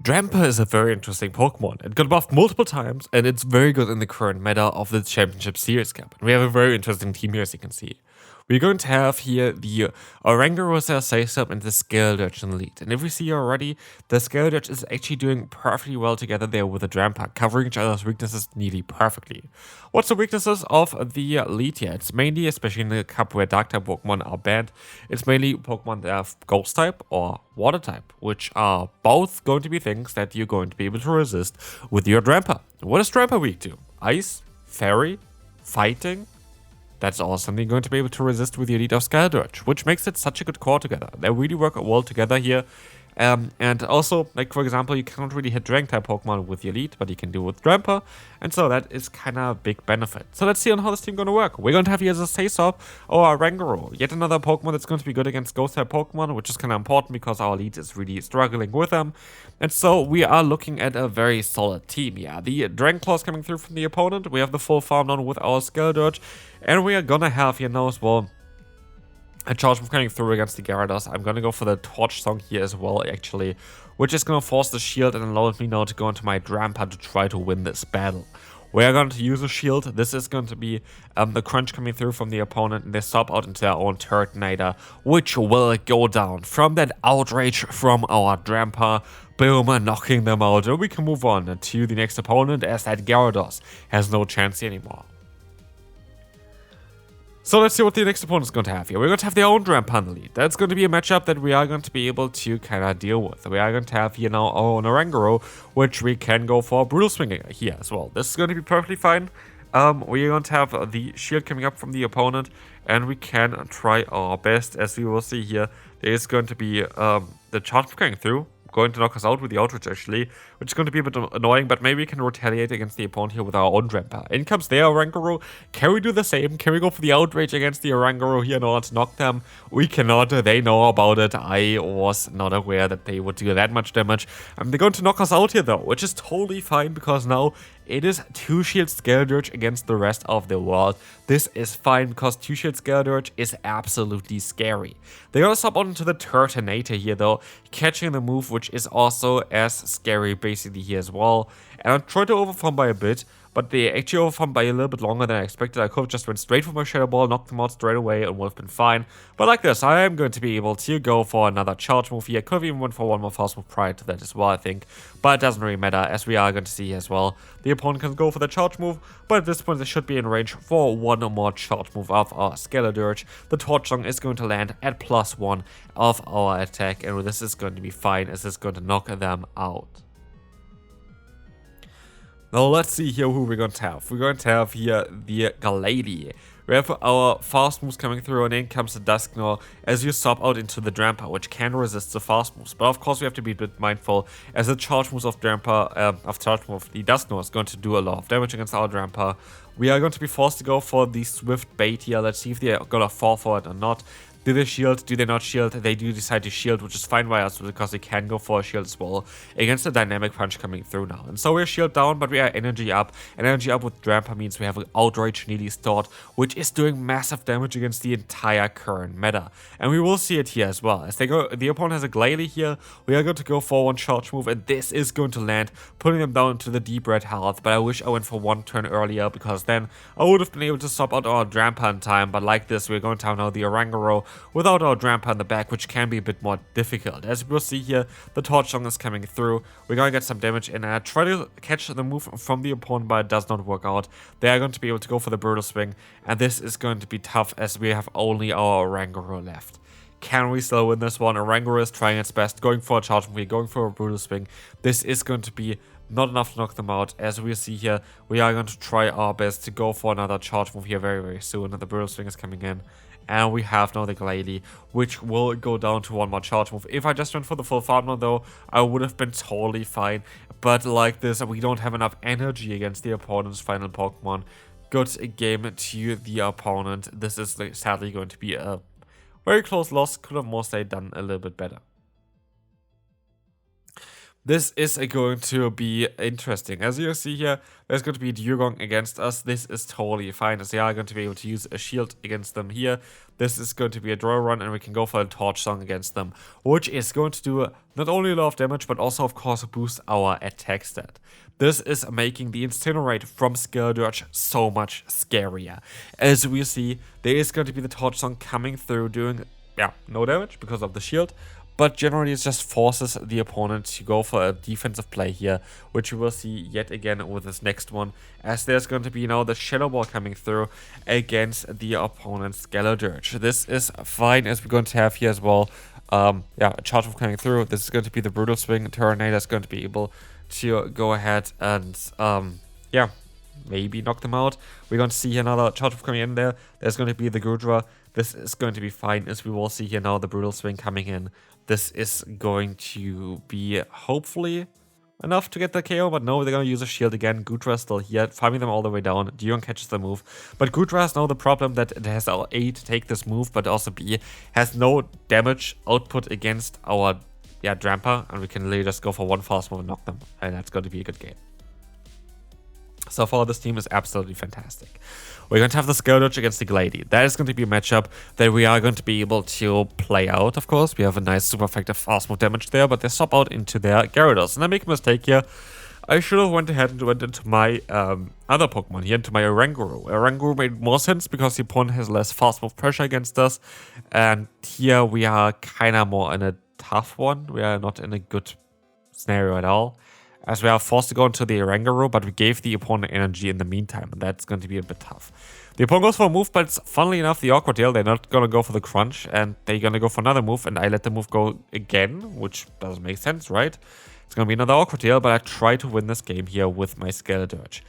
Drampa is a very interesting Pokemon. It got buffed multiple times, and it's very good in the current meta of the Championship Series Cup. And we have a very interesting team here, as you can see. We're going to have here the Oranguru, Say-Sub, and the Skeledirge in the lead. And if we see already, the Skeledirge is actually doing perfectly well together there with the Drampa, covering each other's weaknesses nearly perfectly. What's the weaknesses of the lead here? It's mainly, especially in the cup where Dark-type Pokemon are banned, it's mainly Pokemon that have Ghost-type or Water-type, which are both going to be things that you're going to be able to resist with your Drampa. What is Drampa weak to? Ice? Fairy? Fighting? That's all something you're going to be able to resist with the Elite of Skeledirge, which makes it such a good core together. They really work well together here. And also, like for example, you can't really hit Dragon-type Pokemon with the Elite, but you can do it with Drampa, and so that is kind of a big benefit. So let's see on how this team going to work. We're going to have here as a Say-Sub or a Oranguru, yet another Pokemon that's going to be good against Ghost-type Pokemon, which is kind of important because our Elite is really struggling with them. And so we are looking at a very solid team. Yeah, the Dragon Claw is coming through from the opponent. We have the full farm down with our Skeledirge, and we are gonna have here now as well a charge move coming through against the Gyarados. I'm going to go for the Torch Song here as well, actually, which is going to force the shield and allow me now to go into my Drampa to try to win this battle. We are going to use a shield. This is going to be the crunch coming through from the opponent, and they stop out into their own Turtonator, which will go down from that outrage from our Drampa. Boom, knocking them out. And we can move on to the next opponent as that Gyarados has no chance anymore. So let's see what the next opponent is going to have here. We're going to have their own Drampa in the lead. That's going to be a matchup that we are going to be able to kind of deal with. We are going to have here now our own Oranguru, which we can go for Brutal Swing here as well. This is going to be perfectly fine. We are going to have the shield coming up from the opponent, and we can try our best. As we will see here, there is going to be the charge going through, going to knock us out with the outrage actually, which is going to be a bit annoying, but maybe we can retaliate against the opponent here with our own Drampa. In comes their Oranguru. Can we do the same? Can we go for the outrage against the Oranguru here in order to knock them? We cannot. They know about it. I was not aware that they would do that much damage. They're going to knock us out here though, which is totally fine because now it is 2-Shield Skeledirge against the rest of the world. This is fine because 2-Shield Skeledirge is absolutely scary. They're gonna stop on into the Turtonator here though, catching the move, which is also as scary basically here as well. And I'll try to overfarm by a bit, but they actually overfarmed by a little bit longer than I expected. I could have just went straight for my Shadow Ball, knocked them out straight away, and would have been fine. But like this, I am going to be able to go for another charge move here. Could have even went for one more fast move prior to that as well, I think. But it doesn't really matter, as we are going to see as well. The opponent can go for the charge move, but at this point they should be in range for one more charge move of our Skeledirge. The Torch Song is going to land at +1 of our attack, and this is going to be fine, as it's going to knock them out. Now let's see here who we're going to have. We're going to have here the Glalie. We have our fast moves coming through, and in comes the Dusknoir as you stop out into the Drampa, which can resist the fast moves. But of course we have to be a bit mindful, as the charge moves of Drampa, the Dusknoir is going to do a lot of damage against our Drampa. We are going to be forced to go for the Swift Bait here. Let's see if they're going to fall for it or not. Do they shield? Do they not shield? They do decide to shield, which is fine by us because they can go for a shield as well against the Dynamic Punch coming through now. And so we're shield down, but we are energy up. And energy up with Drampa means we have an Outrage nearly stored, which is doing massive damage against the entire current meta. And we will see it here as well. As the opponent has a Glalie here, we are going to go for one charge move, and this is going to land, putting them down to the deep red health. But I wish I went for one turn earlier, because then I would have been able to stop out our Drampa in time. But like this, we're going to have now the Oranguru without our Drampa in the back, which can be a bit more difficult. As we'll see here, the Torch Song is coming through. We're going to get some damage in, and I try to catch the move from the opponent, but it does not work out. They are going to be able to go for the Brutal Swing, and this is going to be tough as we have only our Oranguru left. Can we still win this one? Oranguru is trying its best, going for a charge move, going for a Brutal Swing. This is going to be not enough to knock them out. As we see here, we are going to try our best to go for another charge move here very, very soon, and the Brutal Swing is coming in. And we have now the Glalie, which will go down to one more charge move. If I just went for the full farm now though, I would have been totally fine. But like this, we don't have enough energy against the opponent's final Pokemon. Good game to the opponent. This is sadly going to be a very close loss. Could have mostly done a little bit better. This is going to be interesting. As you see here, there's going to be Dugong against us. This is totally fine, as they are going to be able to use a shield against them here. This is going to be a draw run, and we can go for a Torch Song against them, which is going to do not only a lot of damage, but also, of course, boost our attack stat. This is making the Incinerate from Skeledirge so much scarier. As we see, there is going to be the Torch Song coming through, doing, no damage because of the shield. But generally it just forces the opponent to go for a defensive play here, which we will see yet again with this next one, as there's going to be now the Shadow Ball coming through against the opponent's Skeledirge. This is fine, as we're going to have here as well, a charge move coming through. This is going to be the Brutal Swing. Tornado is going to be able to go ahead and, maybe knock them out. We're going to see here another charge move coming in there. There's going to be the Goodra. This is going to be fine, as we will see here now the Brutal Swing coming in. This is going to be hopefully enough to get the KO, but no, they're going to use a shield again. Goodra is still here, farming them all the way down. Dion catches the move. But Goodra has now the problem that it has our A to take this move, but also B has no damage output against our Drampa, and we can literally just go for one fast move and knock them, and that's going to be a good game. So far, this team is absolutely fantastic. We're going to have the Skeledirge against the Glady. That is going to be a matchup that we are going to be able to play out, of course. We have a nice super effective fast move damage there, but they swap out into their Gyarados. And I make a mistake here. I should have went ahead and went into my other Pokemon here, into my Oranguru. Oranguru made more sense because the opponent has less fast move pressure against us. And here we are kind of more in a tough one. We are not in a good scenario at all, as we are forced to go into the Oranguru, but we gave the opponent energy in the meantime, and that's going to be a bit tough. The opponent goes for a move, but it's, funnily enough, the Awkward Tail. They're not going to go for the Crunch, and they're going to go for another move, and I let the move go again, which doesn't make sense, right? It's going to be another Awkward Tail, but I try to win this game here with my Skeledirge.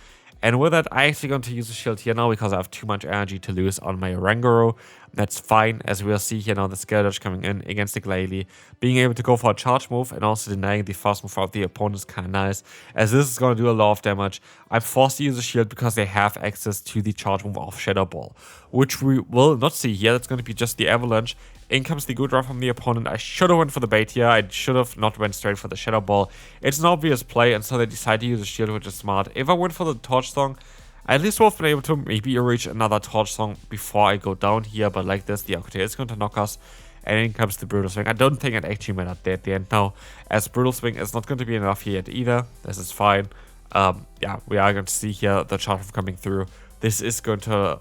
And with that, I'm actually going to use a shield here now because I have too much energy to lose on my Oranguru. That's fine, as we'll see here now the Skeledirge coming in against the Glalie. Being able to go for a charge move and also denying the fast move of the opponent is kind of nice, as this is going to do a lot of damage. I'm forced to use a shield because they have access to the charge move of Shadow Ball, which we will not see here. That's going to be just the Avalanche. In comes the Goodra from the opponent. I should have went for the bait here. I should have not went straight for the Shadow Ball. It's an obvious play, and so they decide to use a shield, which is smart. If I went for the Torch Song, I at least would have been able to maybe reach another Torch Song before I go down here, but like this, the Aquitail is going to knock us, and in comes the Brutal Swing. I don't think it actually mattered there at the end now, as Brutal Swing is not going to be enough here yet either. This is fine. We are going to see here the charge coming through. This is going to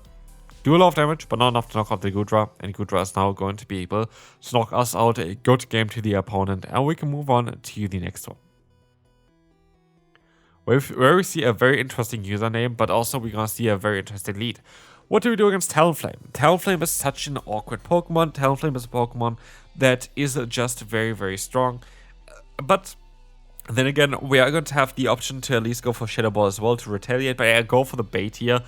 do a lot of damage, but not enough to knock out the Goodra, and Goodra is now going to be able to knock us out. A good game to the opponent, and we can move on to the next one, where we see a very interesting username, but also we're going to see a very interesting lead. What do we do against Talonflame? Talonflame is such an awkward Pokemon. Talonflame is a Pokemon that is just very, very strong. But then again, we are going to have the option to at least go for Shadow Ball as well to retaliate, but I go for the bait here.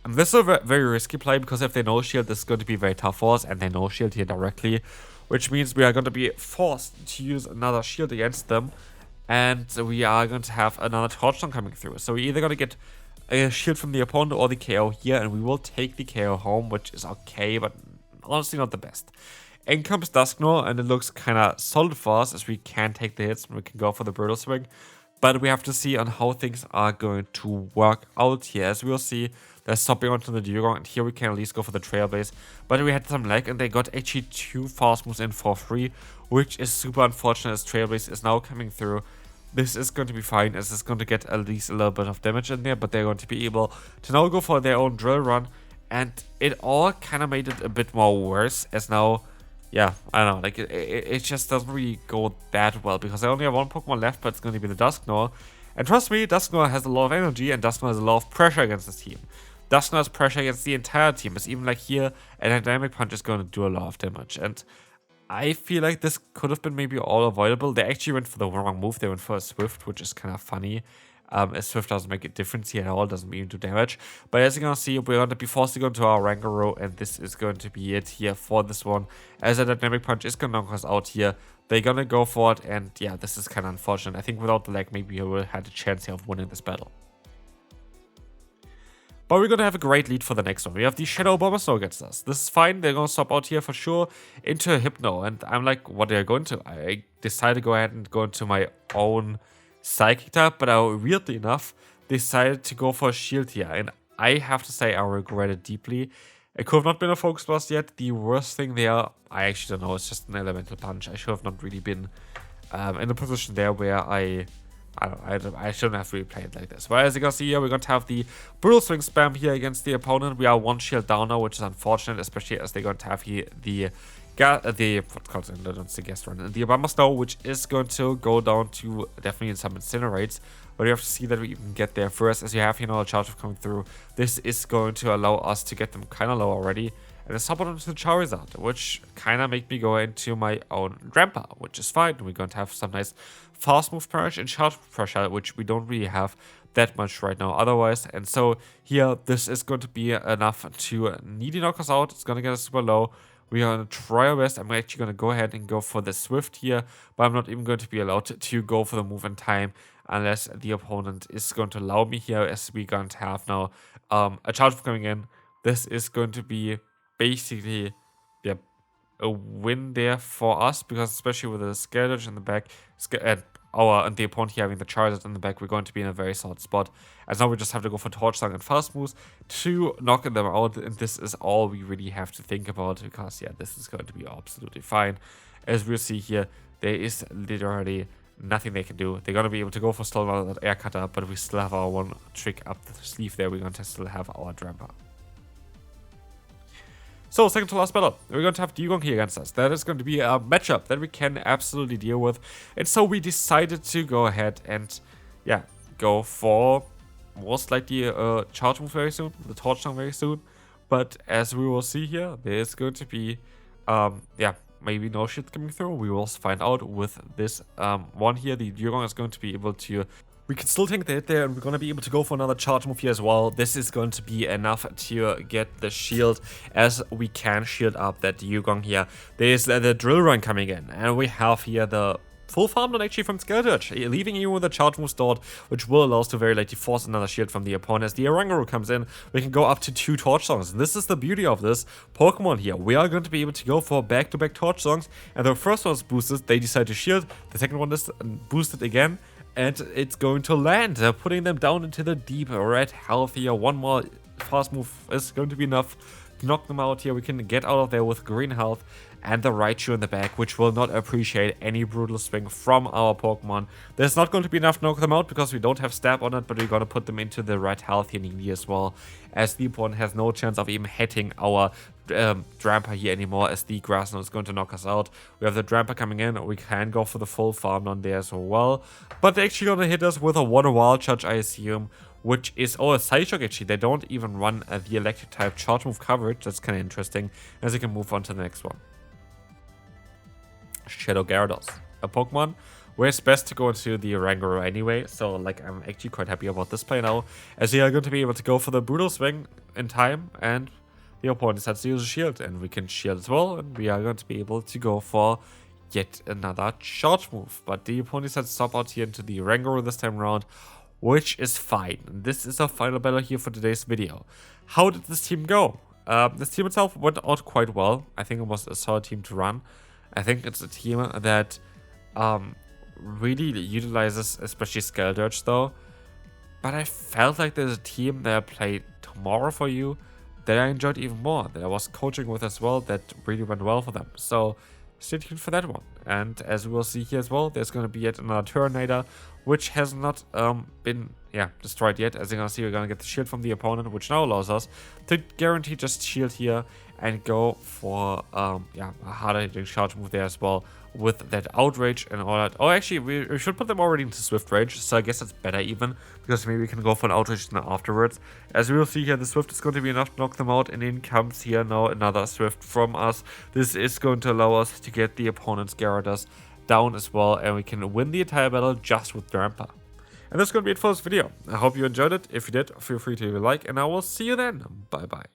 And this is a very risky play, because if they no-shield, this is going to be very tough for us, and they no-shield here directly, which means we are going to be forced to use another shield against them, and we are going to have another Torch Song coming through. So we're either going to get a shield from the opponent or the KO here, and we will take the KO home, which is okay, but honestly not the best. In comes Dusknoir, and it looks kind of solid for us, as we can take the hits and we can go for the Brutal Swing. But we have to see on how things are going to work out here. As we'll see, they're stopping onto the Dugong, and here we can at least go for the Trailblaze. But we had some lag, and they got actually 2 fast moves in for free, which is super unfortunate, as Trailblaze is now coming through. This is going to be fine, as it's going to get at least a little bit of damage in there, but they're going to be able to now go for their own drill run. And it all kind of made it a bit more worse, as now, yeah, I don't know, like it just doesn't really go that well, because I only have one Pokemon left, but it's going to be the Dusknoir. And trust me, Dusknoir has a lot of energy, and Dusknoir has a lot of pressure against this team. Dusknoir has pressure against the entire team. It's even like here, a Dynamic Punch is going to do a lot of damage. And I feel like this could have been maybe all avoidable. They actually went for the wrong move. They went for a Swift, which is kind of funny. A Swift doesn't make a difference here at all, doesn't even do damage. But as you're going to see, we're going to be forced to go into our Oranguru, and this is going to be it here for this one. As a Dynamic Punch is going to knock us out here, they're going to go for it, and yeah, this is kind of unfortunate. I think without the lag, maybe we would have had a chance here of winning this battle. But we're going to have a great lead for the next one. We have the Shadow Bomber Snow against us. This is fine. They're going to swap out here for sure into a Hypno. And I'm like, what are they going to? I decided to go ahead and go into my own Psychic type, but I, weirdly enough, decided to go for a Shield here. And I have to say I regret it deeply. It could have not been a Focus Blast yet. The worst thing there, I actually don't know, it's just an Elemental Punch. I should have not really been in a position there where I shouldn't have really played like this. Well, as you can see here, we're going to have the Brutal Swing spam here against the opponent. We are one shield down now, which is unfortunate, especially as they're going to have here the Bomber Snow, which is going to go down to definitely some Incinerates. But you have to see that we even get there first, as you have, you know, a charge of coming through. This is going to allow us to get them kind of low already. And it's support into the Charizard, which kind of make me go into my own Drampa, which is fine. We're going to have some nice fast move pressure and charge pressure, which we don't really have that much right now otherwise. And so here, this is going to be enough to needy knock us out. It's going to get us super low. We are going to try our best. I'm actually going to go ahead and go for the Swift here, but I'm not even going to be allowed to go for the move in time unless the opponent is going to allow me here, as we're going to have now a charge coming in. This is going to be basically a win there for us, because especially with the Skeledirge in the back and the opponent here having the Charizard in the back, we're going to be in a very solid spot. As now we just have to go for Torch Song and Fast Moves to knock them out, and this is all we really have to think about, because yeah, this is going to be absolutely fine. As we'll see here, there is literally nothing they can do. They're going to be able to go for Stolen Air Cutter, but we still have our one trick up the sleeve there. We're going to still have our Drampa. So, second to last battle, we're going to have Dugong here against us. That is going to be a matchup that we can absolutely deal with. And so we decided to go ahead and, yeah, go for most likely a charge move very soon, the Torch Song very soon. But as we will see here, there is going to be, yeah, maybe no shit coming through. We will find out with this one here. The Dugong is going to be able to... We can still take the hit there, and we're going to be able to go for another charge move here as well. This is going to be enough to get the shield, as we can shield up that Dugong here. There's the Drill Run coming in, and we have here the full farm done actually from Skeledirge, leaving you with a charge move stored, which will allow us to very likely force another shield from the opponent. As the Oranguru comes in, we can go up to 2 Torch Songs. This is the beauty of this Pokemon here. We are going to be able to go for back-to-back Torch Songs, and the first one is boosted, they decide to shield. The second one is boosted again, and it's going to land, putting them down into the deep red health here. One more fast move is going to be enough to knock them out here. We can get out of there with green health and the Raichu in the back, which will not appreciate any brutal swing from our Pokemon. There's not going to be enough to knock them out because we don't have stab on it, but we're going to put them into the red health here needy as well, as the opponent has no chance of even hitting our Drampa here anymore, as the Grass Knot is going to knock us out. We have the Drampa coming in, we can go for the full farm on there as well, but they're actually going to hit us with a Water Wild Charge, I assume, which is, oh, a Psyshock actually. They don't even run the electric type charge move coverage. That's kind of interesting, as we can move on to the next one. Shadow Gyarados, a Pokemon where it's best to go into the Oranguru anyway, so like I'm actually quite happy about this play now, as we are going to be able to go for the Brutal Swing in time, and the opponent decides to use a shield, and we can shield as well, and we are going to be able to go for yet another charge move. But the opponent decides to stop out here into the Oranguru this time around, which is fine. This is our final battle here for today's video. How did this team go? This team itself went out quite well. I think it was a solid team to run. I think it's a team that really utilizes, especially Skeledirge though. But I felt like there's a team that I played tomorrow for you that I enjoyed even more, that I was coaching with as well, that really went well for them. So stay tuned for that one. And as we will see here as well, there's going to be yet another Turtonator, which has not been destroyed yet. As you're going to see, we're going to get the shield from the opponent, which now allows us to guarantee just shield here and go for a harder hitting charge move there as well, with that Outrage and all that. Oh, actually, we should put them already into Swift Rage, so I guess that's better even, because maybe we can go for an Outrage afterwards. As we will see here, the Swift is going to be enough to knock them out, and in comes here now another Swift from us. This is going to allow us to get the opponent's Gyarados down as well, and we can win the entire battle just with Drampa. And that's going to be it for this video. I hope you enjoyed it. If you did, feel free to leave a like, and I will see you then. Bye bye.